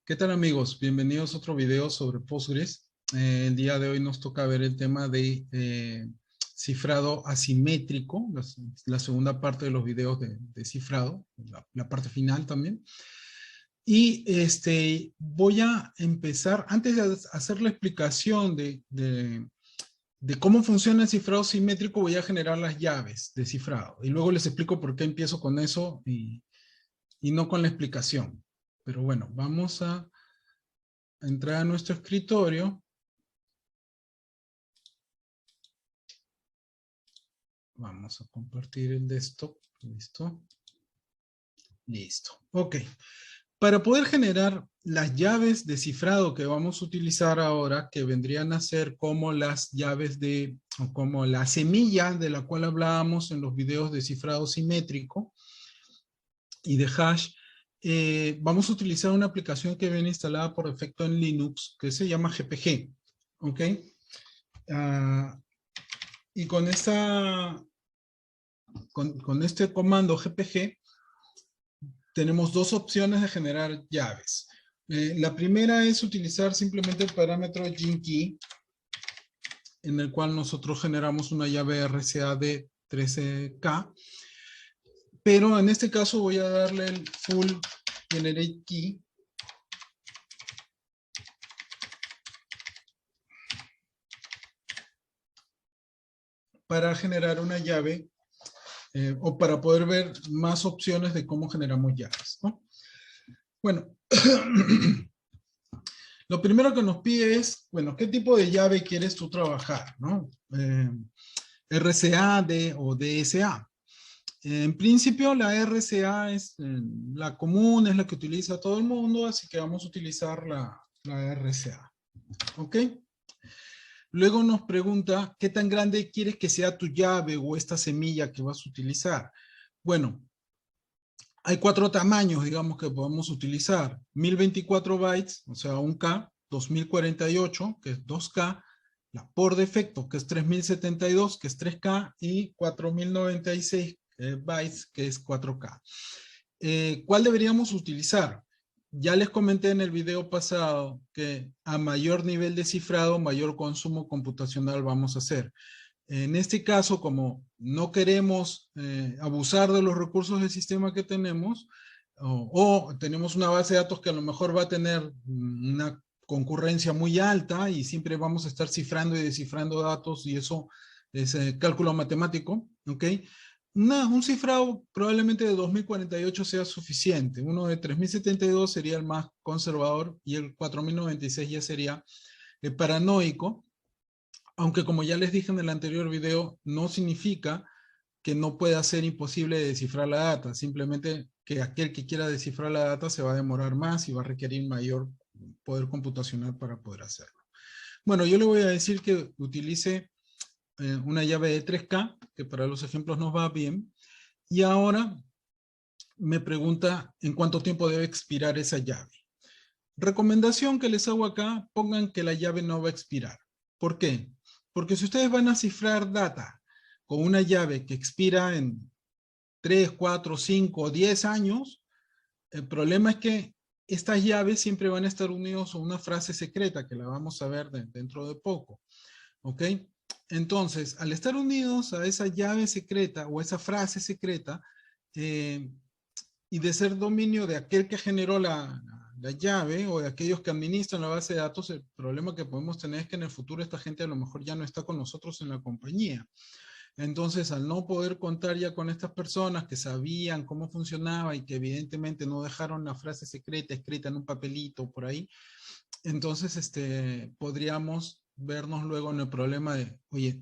¿Qué tal amigos? Bienvenidos a otro video sobre Postgres. El día de hoy nos toca ver el tema de cifrado asimétrico, la segunda parte de los videos de cifrado, la parte final también. Y voy a empezar, antes de hacer la explicación de cómo funciona el cifrado simétrico, voy a generar las llaves de cifrado. Y luego les explico por qué empiezo con eso y no con la explicación. Pero bueno, vamos a entrar a nuestro escritorio. Vamos a compartir el desktop. ¿Listo? Listo. Ok. Para poder generar las llaves de cifrado que vamos a utilizar ahora, que vendrían a ser como las llaves o como la semilla de la cual hablábamos en los videos de cifrado simétrico y de hash, vamos a utilizar una aplicación que viene instalada por defecto en Linux, que se llama GPG. ¿Ok? Y con este comando GPG tenemos dos opciones de generar llaves. La primera es utilizar simplemente el parámetro GenKey, en el cual nosotros generamos una llave RCA de 13K, pero en este caso voy a darle el full generate key para generar una llave o para poder ver más opciones de cómo generamos llaves, ¿no? Bueno, lo primero que nos pide es, bueno, ¿qué tipo de llave quieres tú trabajar, ¿no? RCA o DSA. En principio la RCA es la común, es la que utiliza todo el mundo, así que vamos a utilizar la RCA. ¿Ok? Luego nos pregunta, ¿qué tan grande quieres que sea tu llave o esta semilla que vas a utilizar? Bueno, hay 4 tamaños, digamos, que podemos utilizar. 1024 bytes, o sea, 1K, 2048, que es 2K, la por defecto, que es 3072, que es 3K, y 4096 bytes, que es 4K. ¿Cuál deberíamos utilizar? Ya les comenté en el video pasado que a mayor nivel de cifrado, mayor consumo computacional vamos a hacer. En este caso, como no queremos abusar de los recursos del sistema que tenemos, o tenemos una base de datos que a lo mejor va a tener una concurrencia muy alta y siempre vamos a estar cifrando y descifrando datos y eso es cálculo matemático, ¿ok? Un cifrado probablemente de 2048 sea suficiente. Uno de 3072 sería el más conservador y el 4096 ya sería paranoico. Aunque como ya les dije en el anterior video, no significa que no pueda ser imposible descifrar la data. Simplemente que aquel que quiera descifrar la data se va a demorar más y va a requerir mayor poder computacional para poder hacerlo. Bueno, yo le voy a decir que utilice una llave de 3K, que para los ejemplos nos va bien. Y ahora me pregunta en cuánto tiempo debe expirar esa llave. Recomendación que les hago acá, pongan que la llave no va a expirar. ¿Por qué? Porque si ustedes van a cifrar data con una llave que expira en 3, 4, 5, 10 años, el problema es que estas llaves siempre van a estar unidos a una frase secreta que la vamos a ver dentro de poco. ¿Ok? Entonces, al estar unidos a esa llave secreta o esa frase secreta, y de ser dominio de aquel que generó la llave o de aquellos que administran la base de datos, el problema que podemos tener es que en el futuro esta gente a lo mejor ya no está con nosotros en la compañía. Entonces, al no poder contar ya con estas personas que sabían cómo funcionaba y que evidentemente no dejaron la frase secreta escrita en un papelito por ahí, entonces podríamos vernos luego en el problema de, oye,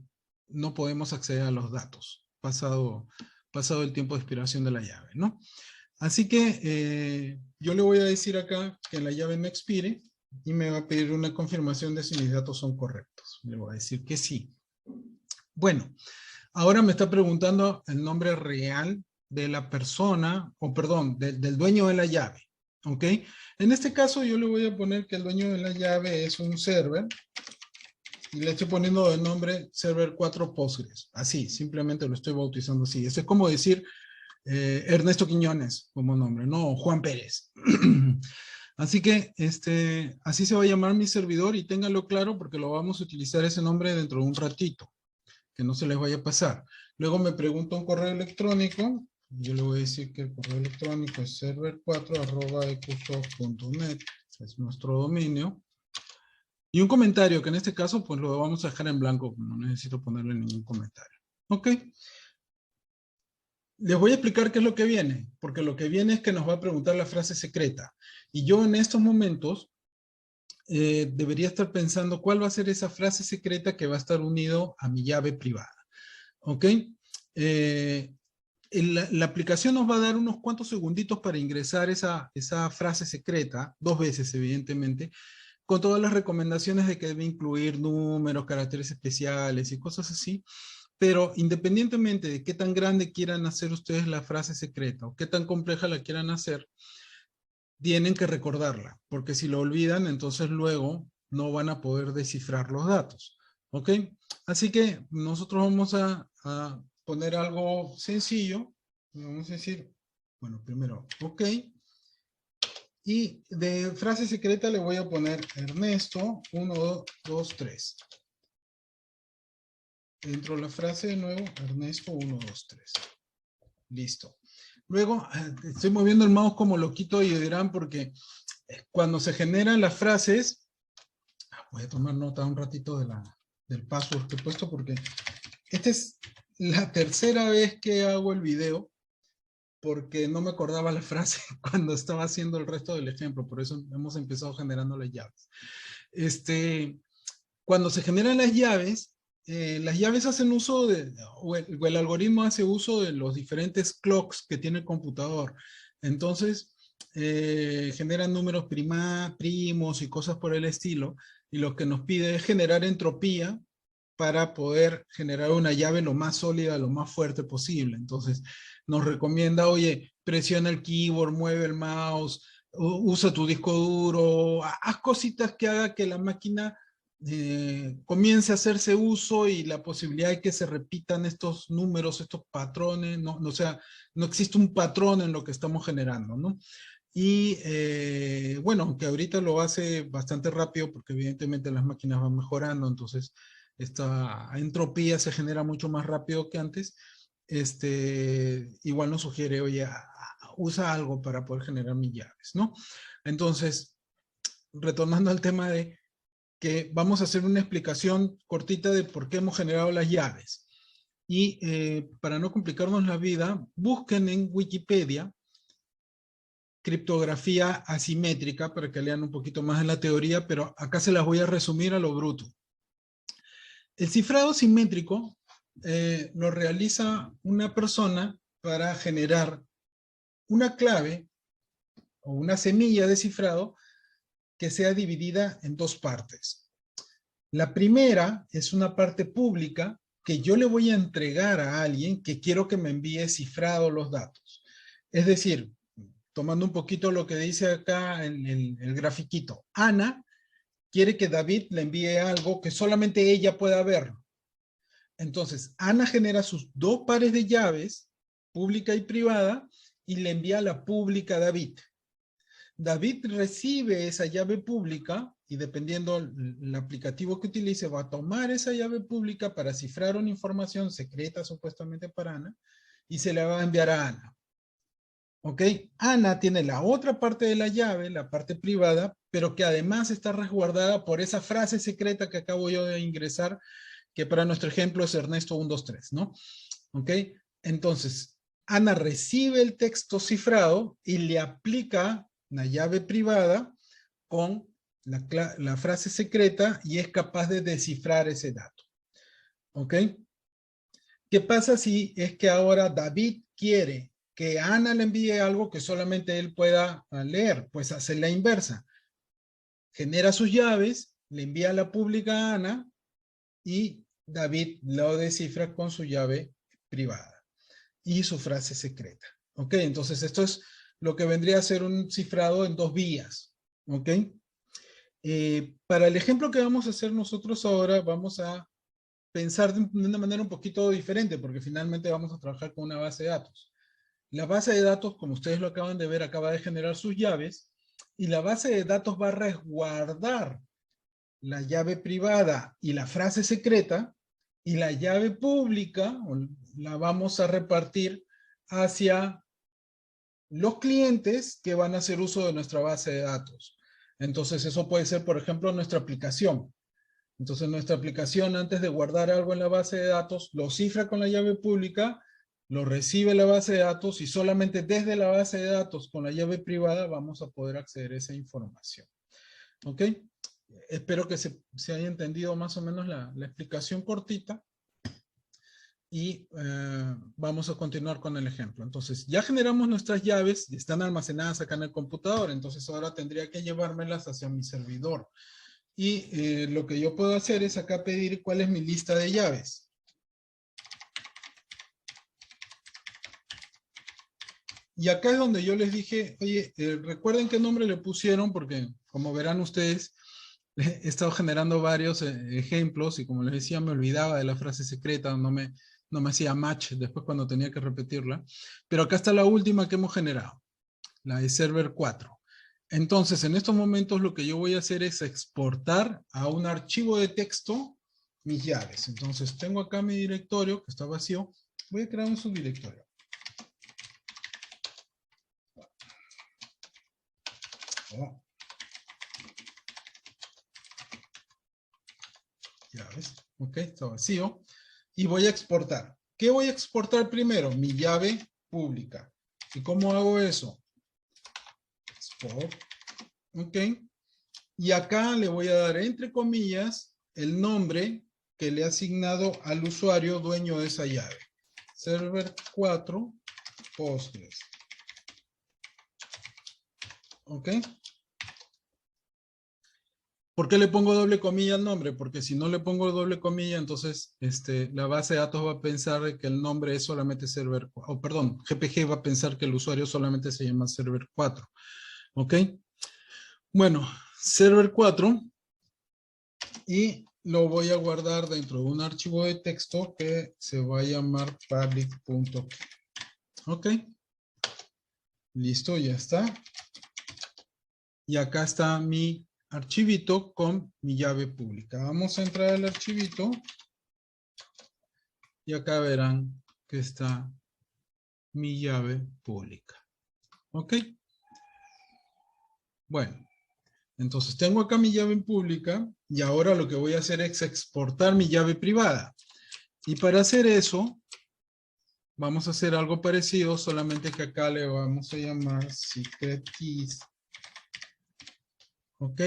no podemos acceder a los datos pasado el tiempo de expiración de la llave, ¿no? Así que yo le voy a decir acá que la llave no expire y me va a pedir una confirmación de si mis datos son correctos. Le voy a decir que sí. Bueno, ahora me está preguntando el nombre real de la persona, o perdón, del dueño de la llave. ¿Ok? En este caso yo le voy a poner que el dueño de la llave es un server y le estoy poniendo de nombre server 4 Postgres. Así, simplemente lo estoy bautizando así. Eso es como decir Ernesto Quiñones como nombre, no Juan Pérez. Así que así se va a llamar mi servidor y ténganlo claro porque lo vamos a utilizar ese nombre dentro de un ratito, que no se les vaya a pasar. Luego me pregunta un correo electrónico, yo le voy a decir que el correo electrónico es server4@ecusoft.net, es nuestro dominio. Y un comentario, que en este caso pues lo vamos a dejar en blanco, no necesito ponerle ningún comentario. Ok. Les voy a explicar qué es lo que viene, porque lo que viene es que nos va a preguntar la frase secreta. Y yo en estos momentos debería estar pensando cuál va a ser esa frase secreta que va a estar unido a mi llave privada. ¿Ok? La aplicación nos va a dar unos cuantos segunditos para ingresar esa frase secreta, 2 veces evidentemente, con todas las recomendaciones de que debe incluir números, caracteres especiales y cosas así. Pero independientemente de qué tan grande quieran hacer ustedes la frase secreta o qué tan compleja la quieran hacer, tienen que recordarla, porque si lo olvidan, entonces luego no van a poder descifrar los datos. ¿Ok? Así que nosotros vamos a poner algo sencillo. Vamos a decir, bueno, primero, ok. Y de frase secreta le voy a poner Ernesto 1, 2, 3. Dentro de la frase de nuevo, Ernesto 1, 2, 3. Listo. Luego, estoy moviendo el mouse como loquito y dirán porque cuando se generan las frases, voy a tomar nota un ratito del password que he puesto porque esta es la tercera vez que hago el video porque no me acordaba la frase cuando estaba haciendo el resto del ejemplo, por eso hemos empezado generando las llaves. Cuando se generan las llaves hacen uso o el algoritmo hace uso de los diferentes clocks que tiene el computador. Entonces, generan números primos y cosas por el estilo, y lo que nos pide es generar entropía para poder generar una llave lo más sólida, lo más fuerte posible. Entonces, nos recomienda, oye, presiona el keyboard, mueve el mouse, usa tu disco duro, haz cositas que haga que la máquina comience a hacerse uso y la posibilidad de que se repitan estos números, estos patrones, no, o sea, no existe un patrón en lo que estamos generando, ¿no? Y bueno, aunque ahorita lo hace bastante rápido porque evidentemente las máquinas van mejorando, entonces esta entropía se genera mucho más rápido que antes, igual nos sugiere, oye, usa algo para poder generar mis llaves, ¿no? Entonces, retornando al tema de que vamos a hacer una explicación cortita de por qué hemos generado las llaves. Y para no complicarnos la vida, busquen en Wikipedia criptografía asimétrica para que lean un poquito más de la teoría, pero acá se las voy a resumir a lo bruto. El cifrado simétrico lo realiza una persona para generar una clave o una semilla de cifrado que sea dividida en 2 partes. La primera es una parte pública que yo le voy a entregar a alguien que quiero que me envíe cifrado los datos. Es decir, tomando un poquito lo que dice acá el grafiquito, Ana quiere que David le envíe algo que solamente ella pueda verlo. Entonces, Ana genera sus 2 pares de llaves, pública y privada, y le envía la pública a David. David recibe esa llave pública y dependiendo el aplicativo que utilice, va a tomar esa llave pública para cifrar una información secreta supuestamente para Ana y se la va a enviar a Ana. ¿Ok? Ana tiene la otra parte de la llave, la parte privada, pero que además está resguardada por esa frase secreta que acabo yo de ingresar, que para nuestro ejemplo es Ernesto 123, ¿no? ¿Ok? Entonces, Ana recibe el texto cifrado y le aplica una llave privada con la frase secreta y es capaz de descifrar ese dato. ¿Ok? ¿Qué pasa si es que ahora David quiere que Ana le envíe algo que solamente él pueda leer? Pues hace la inversa. Genera sus llaves, le envía la pública a Ana y David lo descifra con su llave privada y su frase secreta. ¿Ok? Entonces esto es lo que vendría a ser un cifrado en 2 vías. ¿Ok? Para el ejemplo que vamos a hacer nosotros ahora, vamos a pensar de una manera un poquito diferente, porque finalmente vamos a trabajar con una base de datos. La base de datos, como ustedes lo acaban de ver, acaba de generar sus llaves, y la base de datos va a resguardar la llave privada y la frase secreta, y la llave pública la vamos a repartir hacia los clientes que van a hacer uso de nuestra base de datos. Entonces eso puede ser, por ejemplo, nuestra aplicación. Entonces nuestra aplicación, antes de guardar algo en la base de datos, lo cifra con la llave pública, lo recibe la base de datos y solamente desde la base de datos con la llave privada vamos a poder acceder a esa información. ¿Ok? Espero que se haya entendido más o menos la explicación cortita. Y vamos a continuar con el ejemplo. Entonces, ya generamos nuestras llaves y están almacenadas acá en el computador. Entonces, ahora tendría que llevármelas hacia mi servidor. Y lo que yo puedo hacer es acá pedir cuál es mi lista de llaves. Y acá es donde yo les dije, oye, recuerden qué nombre le pusieron, porque como verán ustedes, he estado generando varios ejemplos y como les decía, me olvidaba de la frase secreta, no me hacía match después cuando tenía que repetirla. Pero acá está la última que hemos generado, la de server 4. Entonces, en estos momentos lo que yo voy a hacer es exportar a un archivo de texto mis llaves. Entonces, tengo acá mi directorio que está vacío. Voy a crear un subdirectorio. Oh. Llaves. Ok, está vacío. Y voy a exportar. ¿Qué voy a exportar primero? Mi llave pública. ¿Y cómo hago eso? Export. Ok. Y acá le voy a dar entre comillas el nombre que le he asignado al usuario dueño de esa llave. Server 4 Postgres. ¿Ok? ¿Por qué le pongo doble comilla al nombre? Porque si no le pongo doble comilla, entonces la base de datos va a pensar que el nombre es solamente server, o perdón, GPG va a pensar que el usuario solamente se llama server 4. ¿Ok? Bueno, server 4 y lo voy a guardar dentro de un archivo de texto que se va a llamar public.key. ¿Ok? Listo, ya está. Y acá está mi archivito con mi llave pública. Vamos a entrar al archivito. Y acá verán que está mi llave pública. ¿Ok? Bueno, entonces tengo acá mi llave pública y ahora lo que voy a hacer es exportar mi llave privada. Y para hacer eso, vamos a hacer algo parecido, solamente que acá le vamos a llamar secret keys. ¿Ok?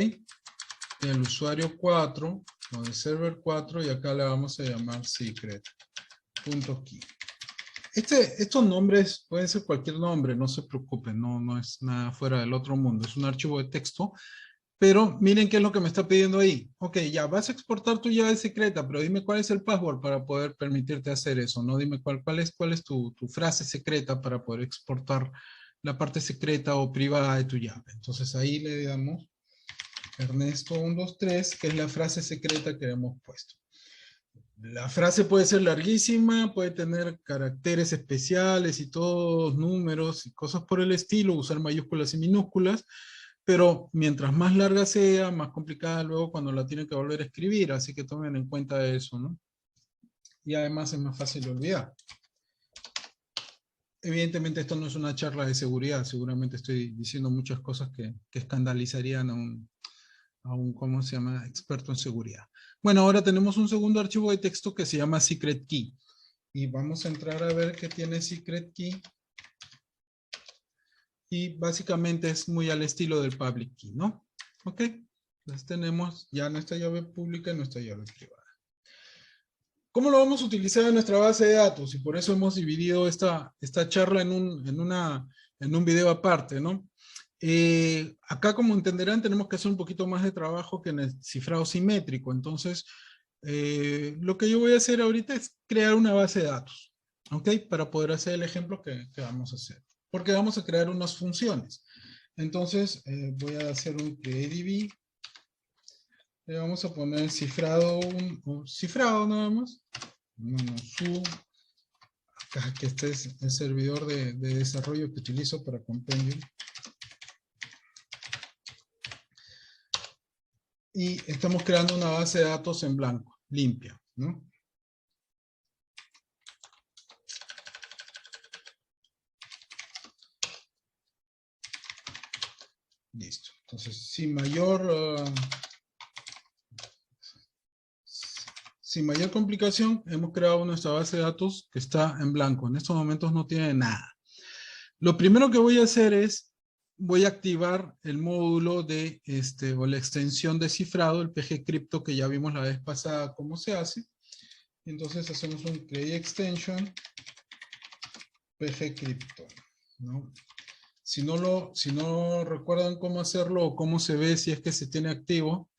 El usuario 4 o de server 4 y acá le vamos a llamar secret.key. Estos nombres pueden ser cualquier nombre, no se preocupen, no es nada fuera del otro mundo, es un archivo de texto, pero miren qué es lo que me está pidiendo ahí. Ok, ya vas a exportar tu llave secreta, pero dime cuál es el password para poder permitirte hacer eso, ¿no? Dime cuál es tu frase secreta para poder exportar la parte secreta o privada de tu llave. Entonces ahí le damos Ernesto123, que es la frase secreta que hemos puesto. La frase puede ser larguísima, puede tener caracteres especiales y todos números y cosas por el estilo, usar mayúsculas y minúsculas, pero mientras más larga sea, más complicada luego cuando la tienen que volver a escribir, así que tomen en cuenta eso, ¿no? Y además es más fácil de olvidar. Evidentemente esto no es una charla de seguridad, seguramente estoy diciendo muchas cosas que escandalizarían a un, ¿cómo se llama?, experto en seguridad. Bueno, ahora tenemos un segundo archivo de texto que se llama secret key. Y vamos a entrar a ver qué tiene secret key. Y básicamente es muy al estilo del public key, ¿no? Ok. Entonces tenemos ya nuestra llave pública y nuestra llave privada. ¿Cómo lo vamos a utilizar en nuestra base de datos? Y por eso hemos dividido esta charla en un video aparte, ¿no? Acá, como entenderán, tenemos que hacer un poquito más de trabajo que en el cifrado simétrico. Entonces, lo que yo voy a hacer ahorita es crear una base de datos, ¿ok? Para poder hacer el ejemplo que vamos a hacer. Porque vamos a crear unas funciones. Entonces, voy a hacer un createDB. Le vamos a poner cifrado, cifrado nada más. Acá, que este es el servidor de desarrollo que utilizo para Compendium. y estamos creando una base de datos en blanco, limpia, ¿no? Listo. Entonces, sin mayor complicación, hemos creado nuestra base de datos que está en blanco. En estos momentos no tiene nada. Lo primero que voy a hacer es, voy a activar el módulo de, o la extensión de cifrado, el PG Crypto, que ya vimos la vez pasada cómo se hace. Entonces hacemos un create extension PG Crypto, ¿no? Si no recuerdan cómo hacerlo o cómo se ve si es que se tiene activo,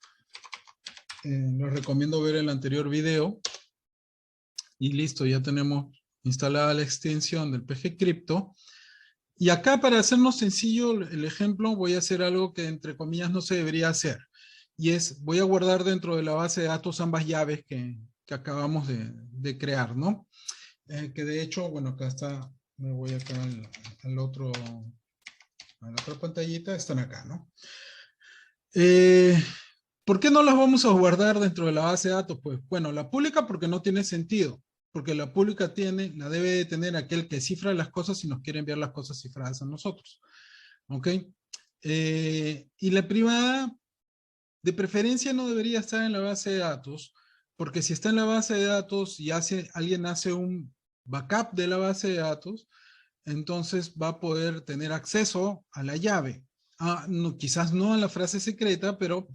les recomiendo ver el anterior video. Y listo, ya tenemos instalada la extensión del PG Crypto. Y acá, para hacernos sencillo el ejemplo, voy a hacer algo que entre comillas no se debería hacer. Y es, voy a guardar dentro de la base de datos ambas llaves que acabamos de crear, ¿no? Que de hecho, bueno, acá está, me voy acá a la otra pantallita, están acá, ¿no? ¿Por qué no las vamos a guardar dentro de la base de datos? Pues, bueno, la pública porque no tiene sentido. Porque la pública la debe de tener aquel que cifra las cosas y nos quiere enviar las cosas cifradas a nosotros. ¿Ok? Y la privada, de preferencia, no debería estar en la base de datos, porque si está en la base de datos y alguien hace un backup de la base de datos, entonces va a poder tener acceso a la llave. No, quizás no a la frase secreta, pero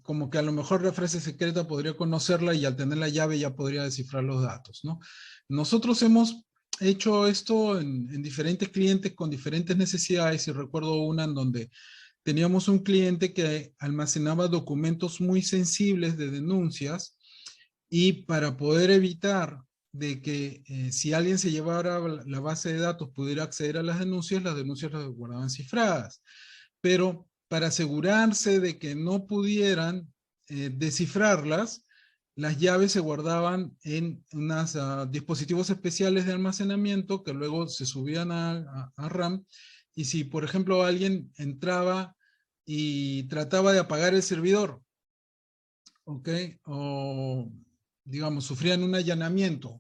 como que a lo mejor la frase secreta podría conocerla y al tener la llave ya podría descifrar los datos, ¿no? Nosotros hemos hecho esto en diferentes clientes con diferentes necesidades, y recuerdo una en donde teníamos un cliente que almacenaba documentos muy sensibles de denuncias, y para poder evitar de que si alguien se llevara la base de datos pudiera acceder a las denuncias las guardaban cifradas. Pero para asegurarse de que no pudieran descifrarlas, las llaves se guardaban en unos dispositivos especiales de almacenamiento que luego se subían a RAM, y si por ejemplo alguien entraba y trataba de apagar el servidor, ¿ok? O digamos sufrían un allanamiento,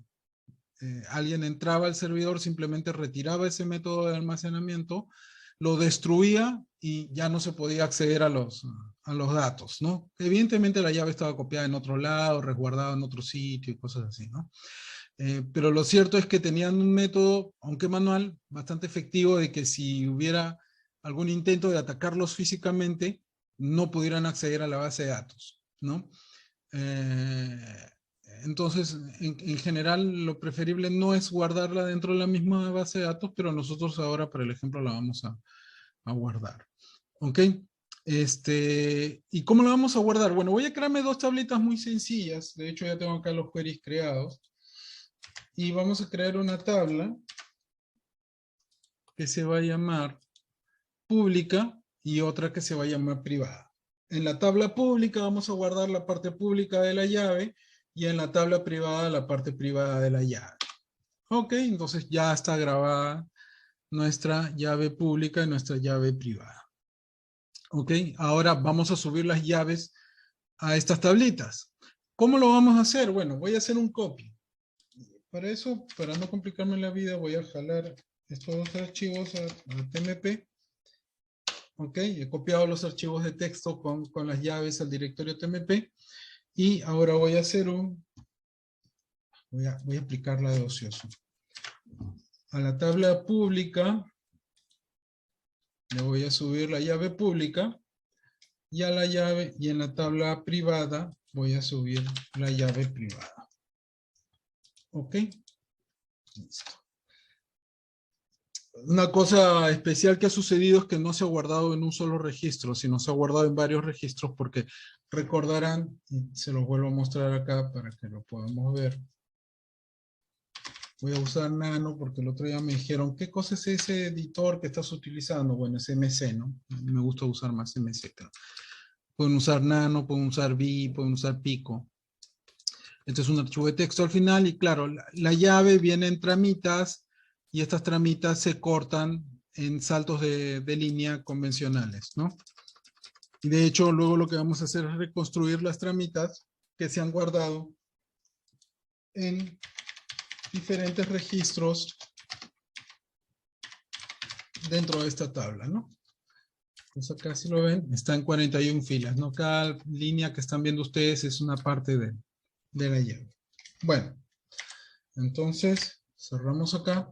alguien entraba al servidor, simplemente retiraba ese método de almacenamiento, lo destruía y ya no se podía acceder a los datos, ¿no? Evidentemente la llave estaba copiada en otro lado, resguardada en otro sitio y cosas así, ¿no? Pero lo cierto es que tenían un método, aunque manual, bastante efectivo de que si hubiera algún intento de atacarlos físicamente, no pudieran acceder a la base de datos, ¿no? Entonces, en general, lo preferible no es guardarla dentro de la misma base de datos, pero nosotros ahora, para el ejemplo, la vamos a guardar. ¿Ok? ¿Y cómo la vamos a guardar? Bueno, voy a crearme dos tablitas muy sencillas. De hecho, ya tengo acá los queries creados. Y vamos a crear una tabla que se va a llamar pública y otra que se va a llamar privada. En la tabla pública vamos a guardar la parte pública de la llave, y en la tabla privada la parte privada de la llave. Ok, entonces ya está grabada nuestra llave pública y nuestra llave privada. Ok, ahora vamos a subir las llaves a estas tablitas. ¿Cómo lo vamos a hacer? Bueno, voy a hacer un copy. Para eso, para no complicarme la vida, voy a jalar estos dos archivos a TMP. Ok, he copiado los archivos de texto con las llaves al directorio TMP. Y ahora voy a hacer voy a aplicar la de ocioso. A la tabla pública le voy a subir la llave pública, y a la llave, y en la tabla privada voy a subir la llave privada. Ok. Listo. Una cosa especial que ha sucedido es que no se ha guardado en un solo registro, sino se ha guardado en varios registros, porque recordarán, y se los vuelvo a mostrar acá para que lo podamos ver. Voy a usar Nano porque el otro día me dijeron, ¿qué cosa es ese editor que estás utilizando? Bueno, es MC, ¿no? Me gusta usar más MC. Claro. Pueden usar Nano, pueden usar Vi, pueden usar Pico. Este es un archivo de texto al final, y claro, la llave viene en tramitas, y estas tramitas se cortan en saltos de línea convencionales, ¿no? Y de hecho, luego lo que vamos a hacer es reconstruir las tramitas que se han guardado en diferentes registros dentro de esta tabla, ¿no? Entonces acá si lo ven, está en 41 filas, ¿no? Cada línea que están viendo ustedes es una parte de la llave. Bueno, entonces cerramos acá.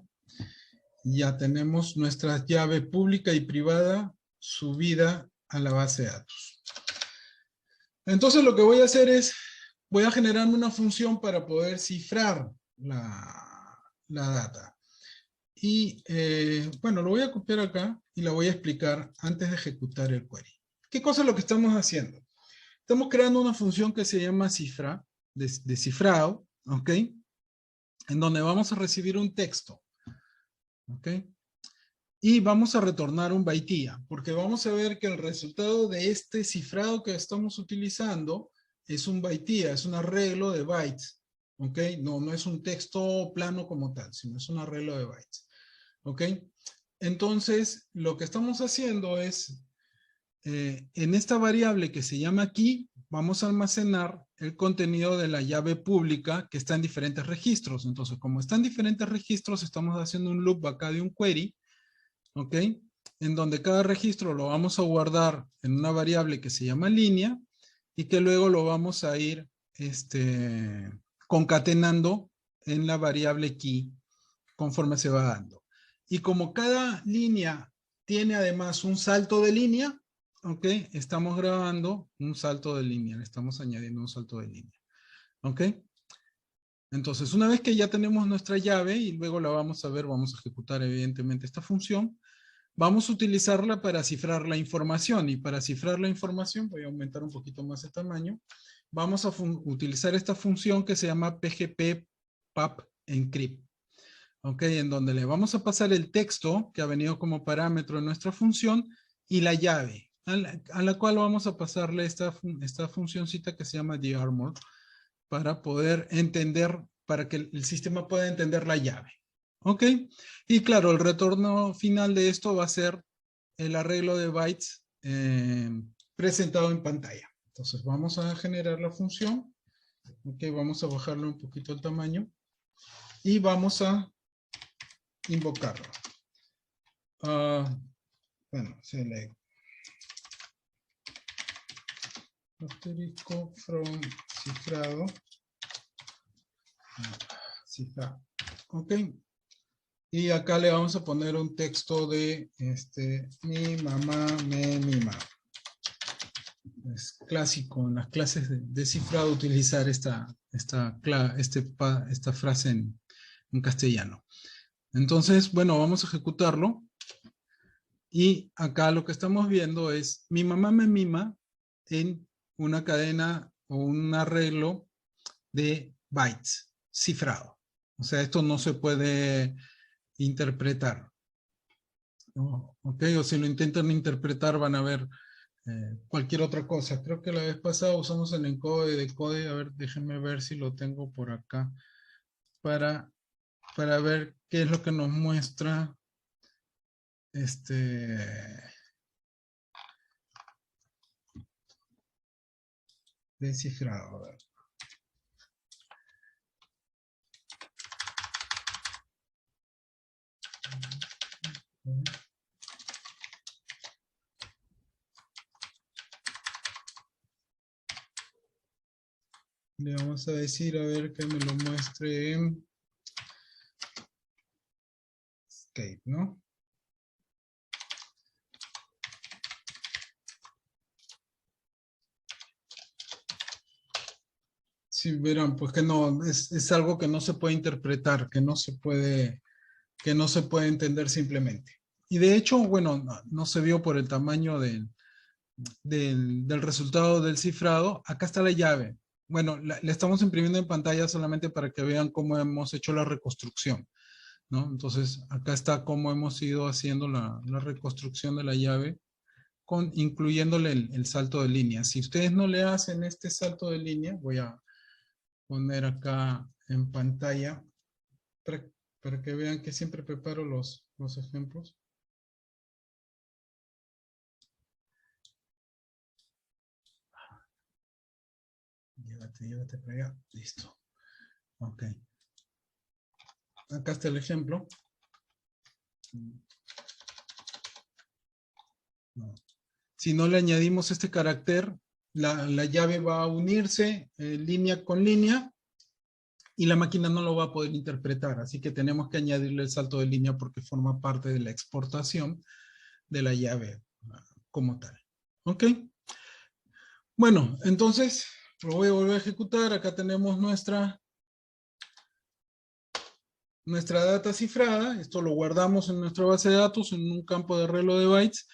Ya tenemos nuestra llave pública y privada subida a la base de datos. Entonces lo que voy a hacer es, voy a generarme una función para poder cifrar la data. Y bueno, lo voy a copiar acá y la voy a explicar antes de ejecutar el query. ¿Qué cosa es lo que estamos haciendo? Estamos creando una función que se llama cifra, de cifrado, ¿ok? En donde vamos a recibir un texto, ¿ok? Y vamos a retornar un bytea, porque vamos a ver que el resultado de este cifrado que estamos utilizando es un bytea, es un arreglo de bytes, ¿ok? No es un texto plano como tal, sino es un arreglo de bytes, ¿ok? Entonces, lo que estamos haciendo es, en esta variable que se llama key, vamos a almacenar el contenido de la llave pública que está en diferentes registros. Entonces, como está en diferentes registros, estamos haciendo un loop acá de un query, ¿ok? En donde cada registro lo vamos a guardar en una variable que se llama línea y que luego lo vamos a ir concatenando en la variable key conforme se va dando. Y como cada línea tiene además un salto de línea, ¿ok? Estamos grabando un salto de línea, le estamos añadiendo un salto de línea, ¿ok? Entonces, una vez que ya tenemos nuestra llave y luego la vamos a ver, vamos a ejecutar evidentemente esta función, vamos a utilizarla para cifrar la información. Y para cifrar la información, voy a aumentar un poquito más el tamaño, vamos a utilizar esta función que se llama PGP PAP Encrypt. ¿Ok? En donde le vamos a pasar el texto que ha venido como parámetro en nuestra función y la llave, a la cual vamos a pasarle esta funcioncita que se llama TheArmor para poder entender, para que el sistema pueda entender la llave. ¿Ok? Y claro, el retorno final de esto va a ser el arreglo de bytes presentado en pantalla. Entonces vamos a generar la función. Ok, vamos a bajarle un poquito el tamaño. Y vamos a invocarlo. Bueno, select asterisco from cifrado. Cifrado. Ok. Y acá le vamos a poner un texto de mi mamá me mima. Es clásico en las clases de cifrado utilizar esta frase en castellano. Entonces, bueno, vamos a ejecutarlo. Y acá lo que estamos viendo es mi mamá me mima en una cadena o un arreglo de bytes cifrado. O sea, esto no se puede interpretar, ¿no? ¿Ok? O si lo intentan interpretar van a ver cualquier otra cosa. Creo que la vez pasada usamos el encode, decode. A ver, déjenme ver si lo tengo por acá para, para ver qué es lo que nos muestra descifrado. A ver. Le vamos a decir, a ver, que me lo muestre en Escape, ¿no? Sí, verán, pues que no, es algo que no se puede interpretar, que no se puede entender simplemente. Y de hecho, bueno, no se vio por el tamaño del resultado del cifrado. Acá está la llave. Bueno, la estamos imprimiendo en pantalla solamente para que vean cómo hemos hecho la reconstrucción, ¿no? Entonces, acá está cómo hemos ido haciendo la reconstrucción de la llave, incluyéndole el salto de línea. Si ustedes no le hacen este salto de línea, voy a poner acá en pantalla para, para que vean que siempre preparo los ejemplos. llévate para allá. Listo. Ok. Acá está el ejemplo. No. Si no le añadimos este carácter, la llave va a unirse línea con línea y la máquina no lo va a poder interpretar. Así que tenemos que añadirle el salto de línea porque forma parte de la exportación de la llave como tal. ¿Ok? Bueno, entonces lo voy a volver a ejecutar. Acá tenemos nuestra data cifrada. Esto lo guardamos en nuestra base de datos en un campo de reloj de bytes.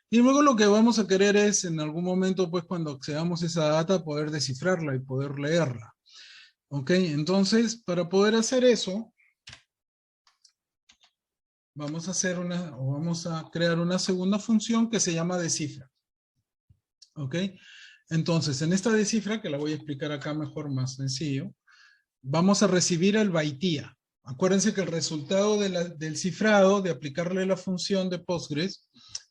Y luego lo que vamos a querer es en algún momento, pues cuando accedamos a esa data, poder descifrarla y poder leerla. ¿Ok? Entonces, para poder hacer eso, vamos a crear una segunda función que se llama descifra. ¿Ok? Entonces, en esta descifra, que la voy a explicar acá mejor, más sencillo, vamos a recibir el bytea. Acuérdense que el resultado del cifrado, de aplicarle la función de Postgres,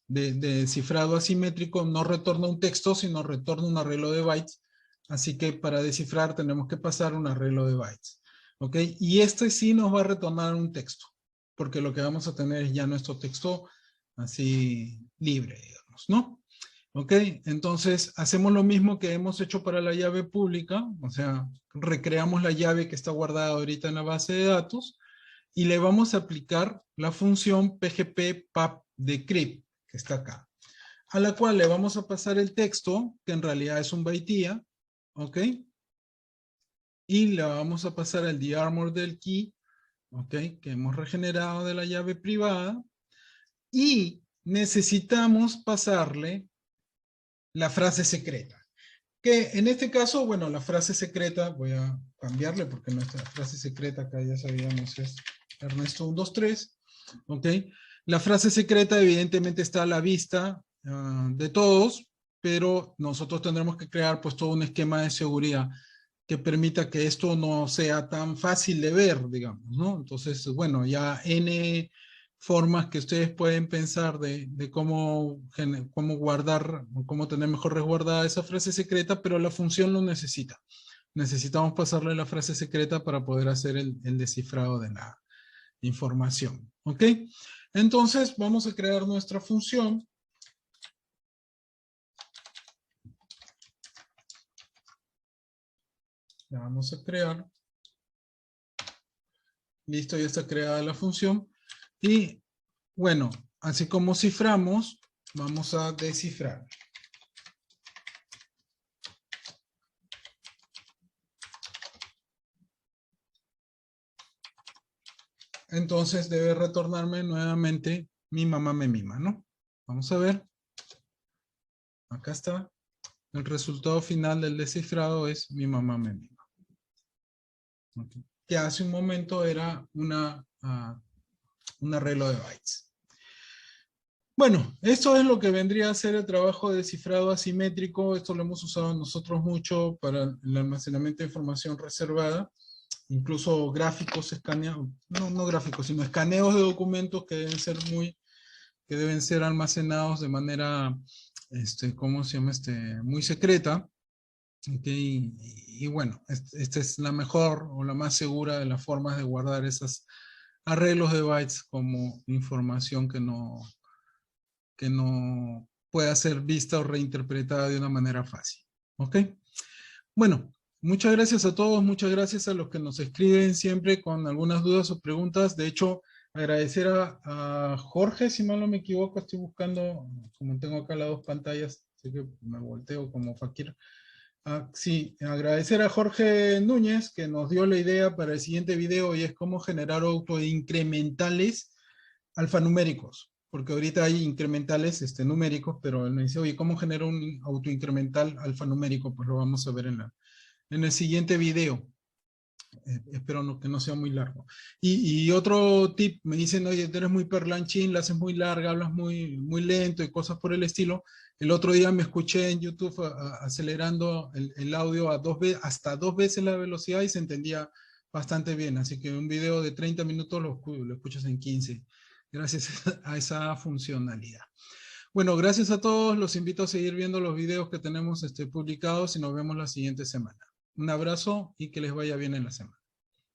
de cifrado asimétrico, no retorna un texto, sino retorna un arreglo de bytes. Así que para descifrar tenemos que pasar un arreglo de bytes. ¿Ok? Y este sí nos va a retornar un texto, porque lo que vamos a tener es ya nuestro texto así libre, digamos, ¿no? ¿Ok? Entonces, hacemos lo mismo que hemos hecho para la llave pública, o sea, recreamos la llave que está guardada ahorita en la base de datos y le vamos a aplicar la función PGP PAP decrypt, que está acá, a la cual le vamos a pasar el texto, que en realidad es un bytea, ¿ok? Y le vamos a pasar el dearmor del key, ¿ok? Que hemos regenerado de la llave privada, y necesitamos pasarle la frase secreta. Que en este caso, bueno, la frase secreta, voy a cambiarle porque nuestra frase secreta acá ya sabíamos es Ernesto 123, ¿ok? La frase secreta evidentemente está a la vista de todos, pero nosotros tendremos que crear pues todo un esquema de seguridad que permita que esto no sea tan fácil de ver, digamos, ¿no? Entonces, bueno, ya N formas que ustedes pueden pensar de cómo guardar, o cómo tener mejor resguardada esa frase secreta, pero la función lo necesita. Necesitamos pasarle la frase secreta para poder hacer el descifrado de la información. ¿Ok? Entonces, vamos a crear nuestra función. La vamos a crear. Listo, ya está creada la función. Y bueno, así como ciframos, vamos a descifrar. Entonces debe retornarme nuevamente mi mamá me mima, ¿no? Vamos a ver. Acá está. El resultado final del descifrado es mi mamá me mima. Okay. Que hace un momento era un arreglo de bytes. Bueno, esto es lo que vendría a ser el trabajo de descifrado asimétrico. Esto lo hemos usado nosotros mucho para el almacenamiento de información reservada. Incluso gráficos escaneados, no gráficos, sino escaneos de documentos que deben ser almacenados de manera, ¿cómo se llama? Muy secreta. Okay. Y bueno, esta es la mejor o la más segura de las formas de guardar esos arreglos de bytes como información que no pueda ser vista o reinterpretada de una manera fácil. ¿Ok? Bueno, muchas gracias a todos, muchas gracias a los que nos escriben siempre con algunas dudas o preguntas. De hecho, agradecer a Jorge, si mal no me equivoco, estoy buscando, como tengo acá las dos pantallas, así que me volteo como Fakir. Sí, agradecer a Jorge Núñez que nos dio la idea para el siguiente video y es cómo generar autoincrementales alfanuméricos. Porque ahorita hay incrementales numéricos, pero él me dice, oye, ¿cómo genero un autoincremental alfanumérico? Pues lo vamos a ver en el siguiente video. Espero que no sea muy largo. Y otro tip, me dicen, oye, tú eres muy perlanchín, la haces muy larga, hablas muy lento y cosas por el estilo. El otro día me escuché en YouTube acelerando el audio hasta dos veces la velocidad y se entendía bastante bien. Así que un video de 30 minutos lo escuchas en 15, gracias a esa funcionalidad. Bueno, gracias a todos. Los invito a seguir viendo los videos que tenemos publicados y nos vemos la siguiente semana. Un abrazo y que les vaya bien en la semana.